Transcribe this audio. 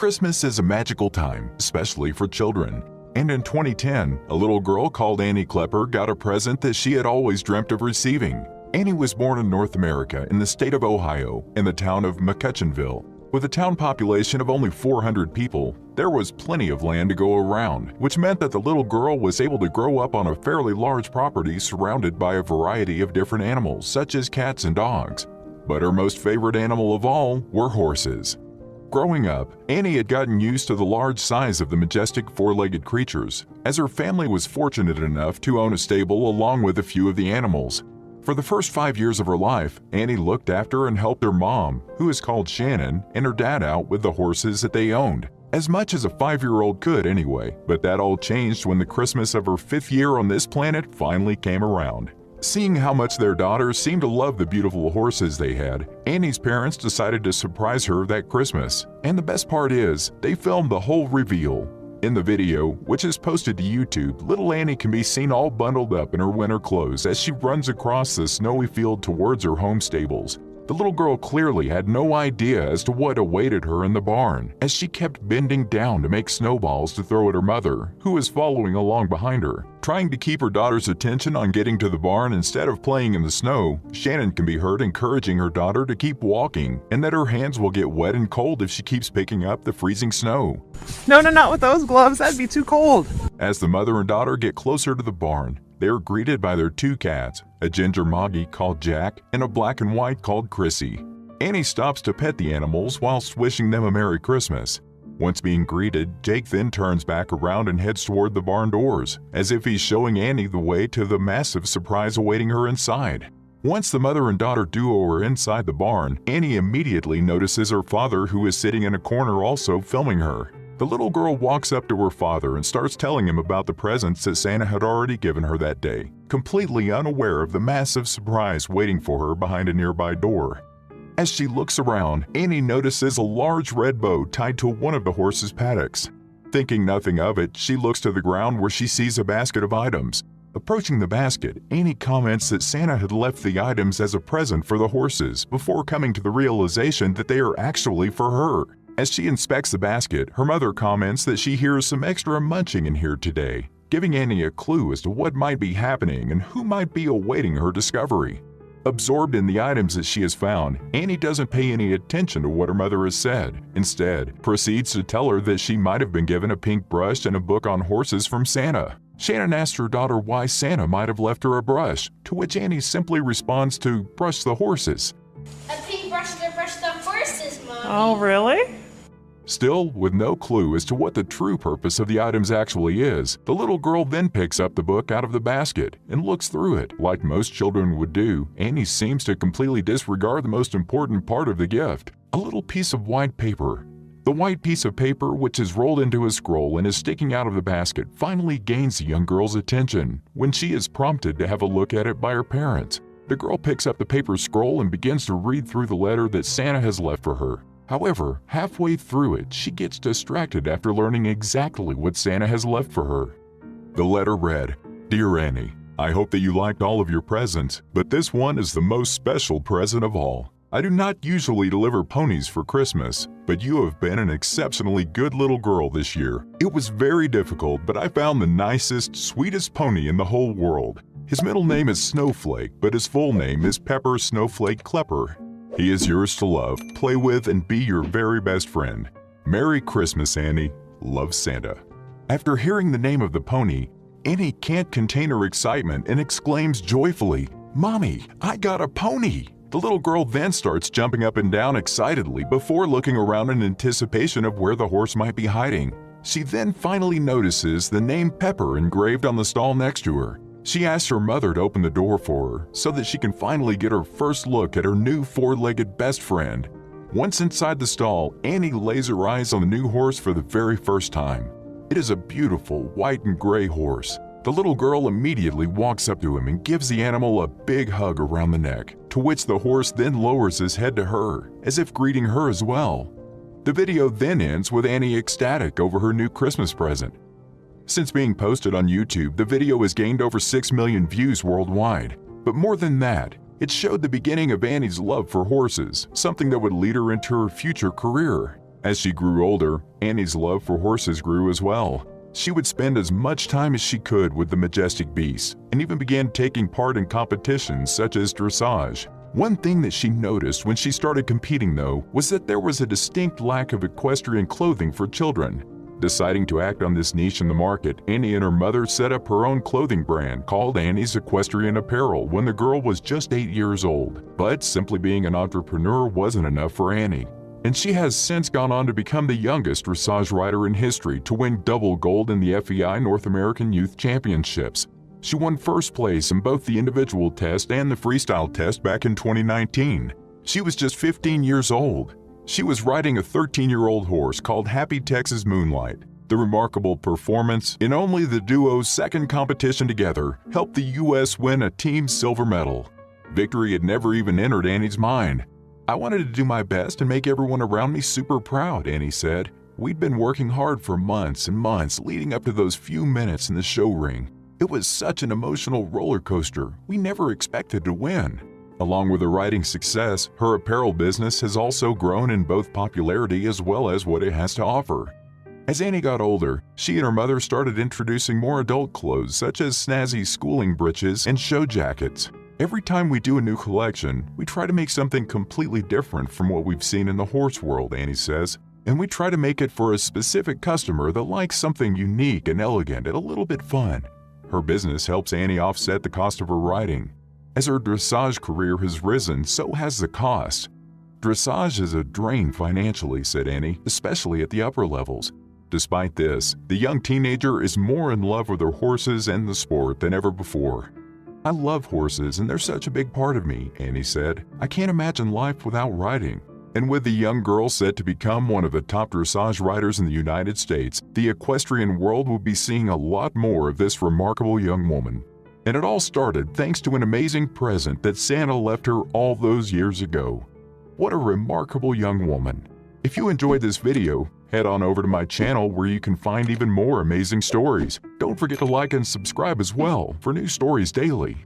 Christmas is a magical time, especially for children. And in 2010, a little girl called Annie Klepper got a present that she had always dreamt of receiving. Annie was born in North America in the state of Ohio, in the town of McCutcheonville. With a town population of only 400 people, there was plenty of land to go around, which meant that the little girl was able to grow up on a fairly large property surrounded by a variety of different animals, such as cats and dogs. But her most favorite animal of all were horses. Growing up, Annie had gotten used to the large size of the majestic four-legged creatures, as her family was fortunate enough to own a stable along with a few of the animals. For the first 5 years of her life, Annie looked after and helped her mom, who is called Shannon, and her dad out with the horses that they owned. As much as a 5-year-old could anyway, but that all changed when the Christmas of her 5th year on this planet finally came around. Seeing how much their daughters seemed to love the beautiful horses they had, Annie's parents decided to surprise her that Christmas. And the best part is, they filmed the whole reveal. In the video, which is posted to YouTube, little Annie can be seen all bundled up in her winter clothes as she runs across the snowy field towards her home stables. The little girl clearly had no idea as to what awaited her in the barn, as she kept bending down to make snowballs to throw at her mother, who was following along behind her. Trying to keep her daughter's attention on getting to the barn instead of playing in the snow, Shannon can be heard encouraging her daughter to keep walking and that her hands will get wet and cold if she keeps picking up the freezing snow. No, not with those gloves. That'd be too cold. As the mother and daughter get closer to the barn, they are greeted by their 2 cats, a ginger moggy called Jack and a black and white called Chrissy. Annie stops to pet the animals whilst wishing them a Merry Christmas. Once being greeted, Jake then turns back around and heads toward the barn doors, as if he's showing Annie the way to the massive surprise awaiting her inside. Once the mother and daughter duo are inside the barn, Annie immediately notices her father, who is sitting in a corner also filming her. The little girl walks up to her father and starts telling him about the presents that Santa had already given her that day, completely unaware of the massive surprise waiting for her behind a nearby door. As she looks around, Annie notices a large red bow tied to one of the horse's paddocks. Thinking nothing of it, she looks to the ground where she sees a basket of items. Approaching the basket, Annie comments that Santa had left the items as a present for the horses before coming to the realization that they are actually for her. As she inspects the basket, her mother comments that she hears some extra munching in here today, giving Annie a clue as to what might be happening and who might be awaiting her discovery. Absorbed in the items that she has found, Annie doesn't pay any attention to what her mother has said. Instead, proceeds to tell her that she might have been given a pink brush and a book on horses from Santa. Shannon asks her daughter why Santa might have left her a brush, to which Annie simply responds to brush the horses. A pink brush to brush the horses, Mom. Oh, really? Still, with no clue as to what the true purpose of the items actually is, the little girl then picks up the book out of the basket and looks through it. Like most children would do, Annie seems to completely disregard the most important part of the gift, a little piece of white paper. The white piece of paper, which is rolled into a scroll and is sticking out of the basket, finally gains the young girl's attention when she is prompted to have a look at it by her parents. The girl picks up the paper scroll and begins to read through the letter that Santa has left for her. However, halfway through it, she gets distracted after learning exactly what Santa has left for her. The letter read, "Dear Annie, I hope that you liked all of your presents, but this one is the most special present of all. I do not usually deliver ponies for Christmas, but you have been an exceptionally good little girl this year. It was very difficult, but I found the nicest, sweetest pony in the whole world. His middle name is Snowflake, but his full name is Pepper Snowflake Klepper. He is yours to love, play with, and be your very best friend. Merry Christmas, Annie. Love, Santa." After hearing the name of the pony, Annie can't contain her excitement and exclaims joyfully, "Mommy, I got a pony!" The little girl then starts jumping up and down excitedly before looking around in anticipation of where the horse might be hiding. She then finally notices the name Pepper engraved on the stall next to her. She asks her mother to open the door for her so that she can finally get her first look at her new four-legged best friend. Once inside the stall, Annie lays her eyes on the new horse for the very first time. It is a beautiful white and gray horse. The little girl immediately walks up to him and gives the animal a big hug around the neck, to which the horse then lowers his head to her, as if greeting her as well. The video then ends with Annie ecstatic over her new Christmas present. Since being posted on YouTube, the video has gained over 6 million views worldwide. But more than that, it showed the beginning of Annie's love for horses, something that would lead her into her future career. As she grew older, Annie's love for horses grew as well. She would spend as much time as she could with the majestic beasts, and even began taking part in competitions such as dressage. One thing that she noticed when she started competing, though, was that there was a distinct lack of equestrian clothing for children. Deciding to act on this niche in the market, Annie and her mother set up her own clothing brand called Annie's Equestrian Apparel when the girl was just 8 years old. But simply being an entrepreneur wasn't enough for Annie, and she has since gone on to become the youngest dressage rider in history to win double gold in the FEI North American Youth Championships. She won first place in both the individual test and the freestyle test back in 2019. She was just 15 years old. She was riding a 13-year-old horse called Happy Texas Moonlight. The remarkable performance in only the duo's second competition together helped the U.S. win a team silver medal. Victory had never even entered Annie's mind. "I wanted to do my best and make everyone around me super proud," Annie said. "We'd been working hard for months and months leading up to those few minutes in the show ring. It was such an emotional roller coaster. We never expected to win." Along with her riding success, her apparel business has also grown in both popularity as well as what it has to offer. As Annie got older, she and her mother started introducing more adult clothes such as snazzy schooling breeches and show jackets. "Every time we do a new collection, we try to make something completely different from what we've seen in the horse world," Annie says. "And we try to make it for a specific customer that likes something unique and elegant and a little bit fun." Her business helps Annie offset the cost of her riding. As her dressage career has risen, so has the cost. "Dressage is a drain financially," said Annie, "especially at the upper levels." Despite this, the young teenager is more in love with her horses and the sport than ever before. "I love horses and they're such a big part of me," Annie said. "I can't imagine life without riding." And with the young girl set to become one of the top dressage riders in the United States, the equestrian world will be seeing a lot more of this remarkable young woman. And it all started thanks to an amazing present that Santa left her all those years ago. What a remarkable young woman. If you enjoyed this video, head on over to my channel where you can find even more amazing stories. Don't forget to like and subscribe as well for new stories daily.